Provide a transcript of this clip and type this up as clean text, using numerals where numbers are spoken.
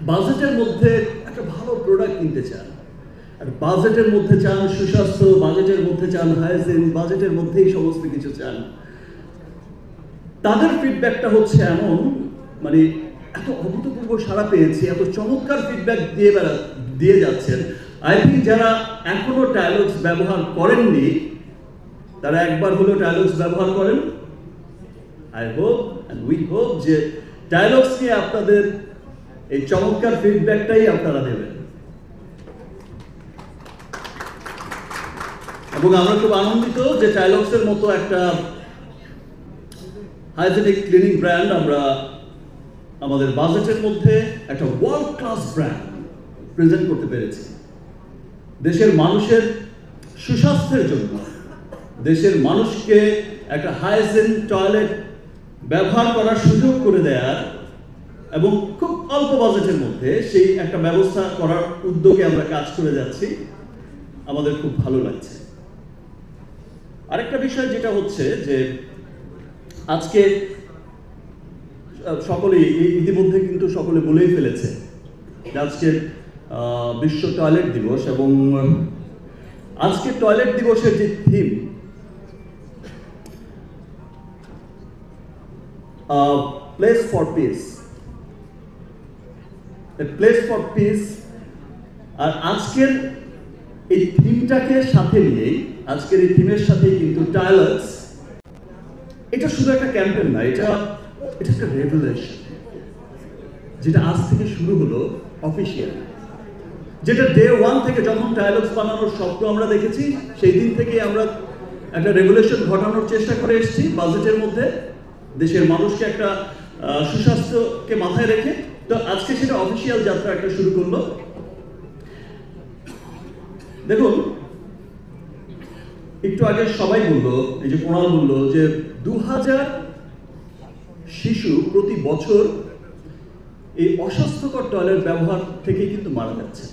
বাজেটের মধ্যে একটা ভালো প্রোডাক্ট কিনতে চান, আর বাজেটের মধ্যে চান সুস্বাস্থ্য, বাজেটের মধ্যে চান হাইজিন, বাজেটের মধ্যেই সমস্ত কিছু চান, তাদের ফিডব্যাকটা হচ্ছে এমন, মানে এত অভূতপূর্ব সাড়া পেয়েছি, এত চমৎকার ফিডব্যাক দিয়ে যাচ্ছেন। আই থিঙ্ক যারা এখনো টাইলক্স ব্যবহার করেননি তারা একবার হলেও টাইলক্স ব্যবহার করেন। I hope and we hope যে টাইলক্স নিয়ে আপনাদের এই চমৎকার ফিডব্যাকটাই আপনারা দেবেন। এবং আমরা খুব আনন্দিত যে টাইলক্সের মতো একটা হাইজেনিক ক্লিনিং ব্র্যান্ড আমরা আমাদের বাজেটের মধ্যে একটা ওয়ার্ল্ড ক্লাস ব্র্যান্ড প্রেজেন্ট করতে পেরেছি। দেশের মানুষের সুস্বাস্থ্যের জন্য, দেশের মানুষকে একটা হাইজিন টয়লেট ব্যবহার করার সুযোগ করে দেওয়ার এবং খুব অল্প বাজেটের মধ্যে সেই একটা ব্যবস্থা করার উদ্যোগে আমরা কাজ করে যাচ্ছি। আমাদের খুব ভালো লাগছে। আরেকটা বিষয় যেটা হচ্ছে যে আজকে সকলেই ইতিমধ্যে কিন্তু সকলে বলেই ফেলেছে যে আজকে বিশ্ব টয়লেট দিবস, এবং আজকে টয়লেট দিবসের যে theme places for peace, places for peace, আর আজকের এই থিমটাকে সাথে নিয়েই, আজকের এই থিমের সাথেই কিন্তু টাইলক্স, এটা শুধু একটা ক্যাম্পেইন না, এটা একটা রেভলিউশন, যেটা আজ থেকে শুরু হলো অফিসিয়াল, যেটা ডে ওয়ান থেকে যখন টাইলক্স বানানোর স্বপ্ন আমরা দেখেছি সেই দিন থেকেই আমরা একটা রেভলিউশন ঘটানোর চেষ্টা করে এসেছি বাজেটের মধ্যে, দেশের মানুষকে একটা সুস্বাস্থ্যকে মাথায় রেখে। তো আজকে সেটা অফিসিয়াল যাত্রা একটা শুরু করলো। দেখুন, একটু আগে সবাই বললো, এই যে কোনাল বললো যে 2000 শিশু প্রতি বছর এই অস্বাস্থ্যকর টয়লেট ব্যবহার থেকেই কিন্তু মারা যাচ্ছে।